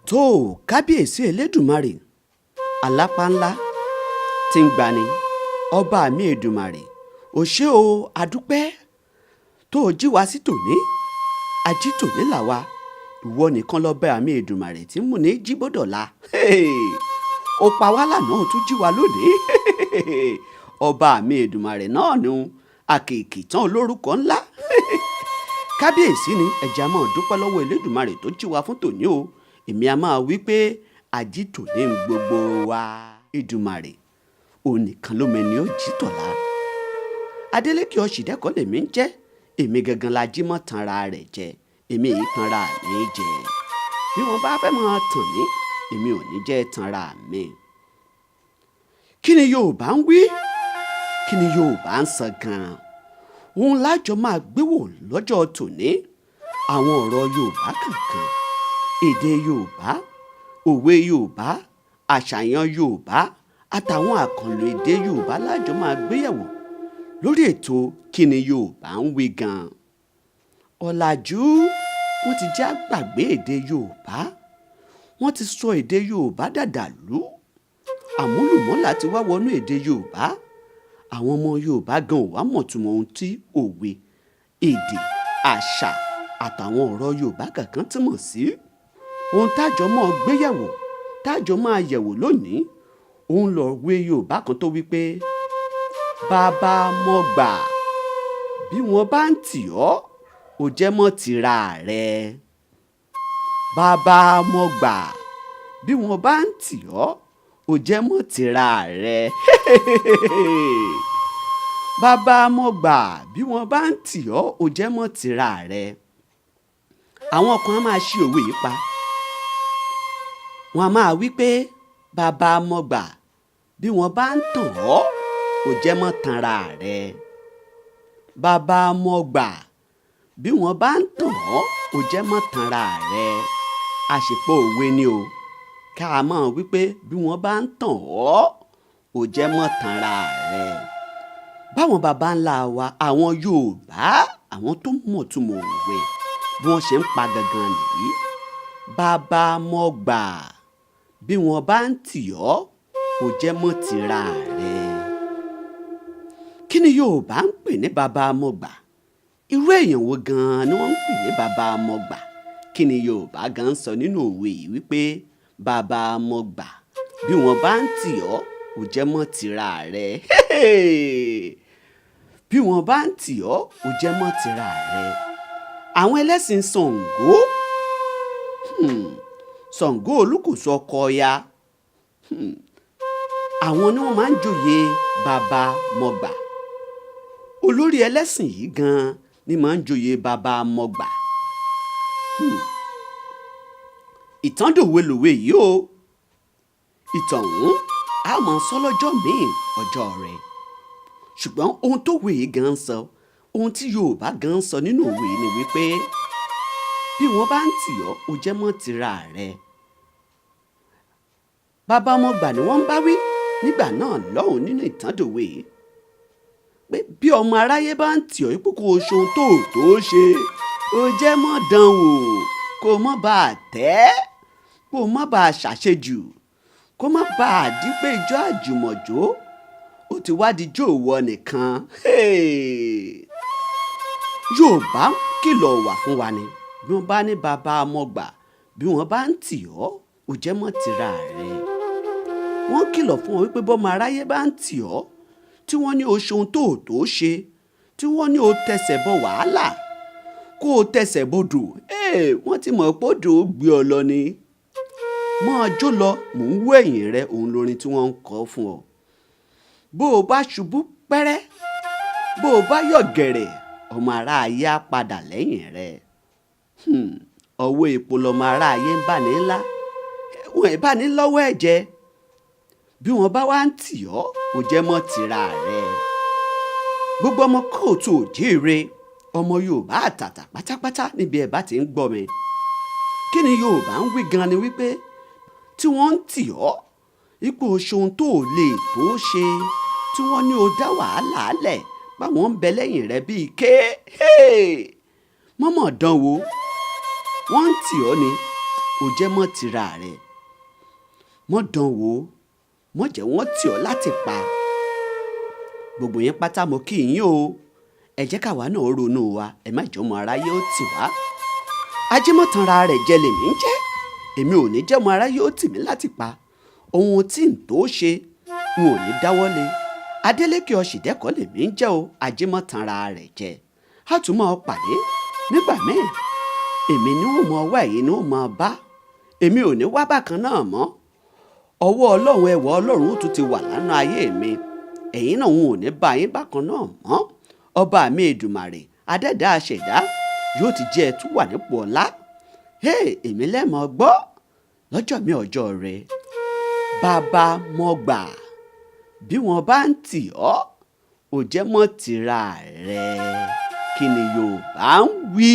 tó kábíyèsí elédùmarè alápá ńlá tí ń gbani ọba mi èdùmarè ò ṣé o adúpẹ́ tó o jí wa sí tòní ají tòní làwa ìwọ nìkan lọ́ba mi èdùmarè tí mú ní jí bọ́dọ̀la ó pa wá lánàá ó tún jí wa lónìí ọba mi èdùmarè náà nu àkèkì tán olórúkọ ńlá kábíyèsí ni ẹ̀jẹ̀ a máa dúpẹ́ lọ́wọ́ elédùmarè tó jí wa fún tòní o èmi a máa wí pé ají tòní ń gbogbo wa èdùmarè òun nìkan ló mẹni ó jí tọ̀la Adélékè Ọ̀ṣìndẹ́kọ̀ lèmi ń jẹ́ èmi gangan la jí mọ́ tanra rẹ̀ jẹ èmi yìí tanra mi jẹ bí wọ́n bá fẹ́ máa tàn mí èmi ò ní jẹ́ tanra mi. kí ni Yorùbá ń wí kí ni Yorùbá ń sọ gan-an òun lájọ máa gbéwò lọ́jọ́ tòní àwọn ọ̀rọ̀ Yorùbá kankan èdè Yorùbá òwe Yorùbá àṣàyàn Yorùbá àtàwọn àkànlò èdè Yorùbá lájọ máa gbéyẹ̀wò lórí ètò kí ni Yorùbá ń wí gan-an. ọ̀làjú wọ́n ti já gbàgbé èdè Yorùbá wọ́n ti sọ èdè Yorùbá dàdàlú àmúlùmọ́là ti wá wọnú èdè Yorùbá àwọn ọmọ Yorùbá gan ò wá mọ̀túmọ̀ ohun tí òwe èdè àṣà àtàwọn ọ̀rọ̀ Yorùbá kankan túmọ̀ sí. ohun tájọ máa gbéyẹ̀wò tájọ máa yẹ̀wò lónìí òun lọ̀wé Yorùbá kan tó wí pé bàbá mọ̀ gbà bí wọ́n bá ń tì ọ́ ò jẹ́ mọ́ tìra rẹ̀. bàbá mọ̀ gbà bí wọ́n bá ń tì ọ́ ò jẹ́ mọ́ tìra rẹ̀. bàbá mọ̀ gbà bí wọ́n bá ń tì ọ́ ò jẹ́ mọ́ tìra rẹ̀. àwọn kan á máa ṣí òwe yìí pa wọ́n á máa wí pé bàbá mọ̀ gbà bí wọ́n bá ń tàn ọ́ ò jẹ́ mọ́ tanra rẹ̀. bàbá mọ̀ gbà bí wọ́n bá ń tàn ọ́ ò jẹ́ mọ́ tanra rẹ̀. àṣepọ̀ òwe ni o ká mọ̀ wípé bí wọ́n bá ń tàn ọ́ ò jẹ́ mọ́ tanra rẹ̀. báwọn baba ńlá wa àwọn Yorùbá àwọn tó mọ̀túmọ̀ òwe bí wọ́n ṣe ń pa gangan nìyí. bàbá mọ̀ gbà bí wọ́n bá ń tì ọ́ ò jẹ́ mọ́ tìra rẹ̀. kí ni Yorùbá ń pè ní bàbá mọ̀ gbà irú èèyàn wo gan-an ni wọ́n ń pè ní bàbá mọ̀ gbà kí ni Yorùbá gan sọ nínú òwe yìí wípé bàbá mọ̀ gbà bí wọ́n bá ń tì ọ́ ò jẹ́ mọ́ tìra rẹ̀. bí wọ́n bá ń tì ọ́ ò jẹ́ mọ́ tìra rẹ̀. àwọn ẹlẹ́sìn Ṣàngó Ṣàngó Olúkòso ọkọ Ọya àwọn ni wọ́n máa ń joyè bàbá mọ̀ gbà olórí ẹlẹ́sìn yìí gan-an ni máa ń joyè bàbá mọ̀ gbà. ìtàn dòwe lòwe yìí o ìtàn ọ̀hún a máa sọ lọ́jọ́ míì ọjọ́ rẹ̀ ṣùgbọ́n ohun tó wé yìí gan sọ ohun tí Yorùbá gan sọ nínú òwe yìí ni wípé bí wọ́n bá ń tì ọ́ ò jẹ́ mọ́ tìra rẹ̀. bàbá mọ̀ gbà ni wọ́n ń bá wí nígbà náà lọ́hùn nínú ìtàn dòwe yìí pé bí ọmọ aráyé bá ń tì ọ́ ipò kó o ṣohun tó ṣe ò jẹ́ mọ́ dán wò kó o mọ́ bá a tẹ́ kó o mọ́ bá a ṣàṣejù kó má bá a dín pé ijó àjùmọ̀jó ó ti wá di jó òwò nìkan. Yorùbá kìlọ̀ wà fún wa ni bí wọ́n bá ní bàbá mọ̀ gbà bí wọ́n bá ń tì ọ́ ò jẹ́ mọ́ tìra rẹ̀. wọ́n kìlọ̀ fún ọ wípé bọ́mọ aráyé bá ń tì ọ́ tí wọ́n ní o ṣohun tó ṣe tí wọ́n ní o tẹsẹ̀ bọ wàhálà kó o tẹsẹ̀ bodò wọ́n ti mọ̀ pé odò gbé ọ lọ ni. mọ́ ọ jó lọ mò ń wú ẹ̀yìn rẹ òun lórin tí wọ́n ń kọ fún ọ. bó o bá ṣubú pẹ́rẹ́ bó o bá yọ̀ gẹ̀rẹ̀ ọmọ aráyé á padà lẹ́yìn rẹ. ọwọ́ epo lọmọ aráyé ń bà ní ńlá wọn ì bá ní lọ́wọ́ ẹ̀jẹ̀ bí wọ́n bá wá ń tì ọ́ ò jẹ́ mọ́ tìra rẹ̀. gbogbo ọmọ kóòtù òjíire ọmọ Yorùbá àtàtà pátápátá níbi ẹ̀ bá ti ń gbọ́ mi kí ni Yorùbá ń wí gan ni wípé tí wọ́n ń tì ọ́ ipò ṣohun tó lè tó ṣe tí wọ́n ní o dá wàhálà lẹ̀ báwọn ń bẹ lẹ́yìn rẹ̀ bíi mọ́mọ́ dán wò wọ́n ń tì ọ́ ni ò jẹ́ mọ́ tira rẹ̀ mọ́ dán wò mọ́ jẹ́ wọ́n tì ọ́ láti pa gbogbo yẹn pátá mo kí yín o ẹ jẹ́ káwa náà ronú wa ẹ má jẹ́ ọmọ aráyé ó tì wá ajímọ̀tanra rẹ̀ jẹ́ lèmi ń jẹ́ èmi ò ní jẹ́ ọmọ aráyé ó tì mí láti pa ohun tí n tó ṣe n ò ní dáwọ́lé Adélékè Ọ̀ṣìndẹ́kọ̀ lèmi ń jẹ́ o ajímọ̀tanra rẹ̀ jẹ́ a tún máa pàdé nígbà míì èmi ni ó mọ wá èyí ni ó mọ bá èmi ò ní wá bákan náà mọ́ ọwọ́ Ọlọ́run ẹwà Ọlọ́run tún ti wà lánàá ayé mi ẹ̀yin náà n ò ní bá yín bákan náà mọ́ ọba mi Èdùmàrè adẹ́dá aṣẹ̀dá yóò ti jẹ́ ẹ tún wà nípò ọlá èmi lẹ́mọ̀ gbọ́ lọ́jọ́ mi ọjọ́ rẹ bàbá mọ́ gbà bí wọ́n bá ń tì ọ́ ò jẹ́ mọ́ tìra rẹ kí ni Yorùbá ń wí.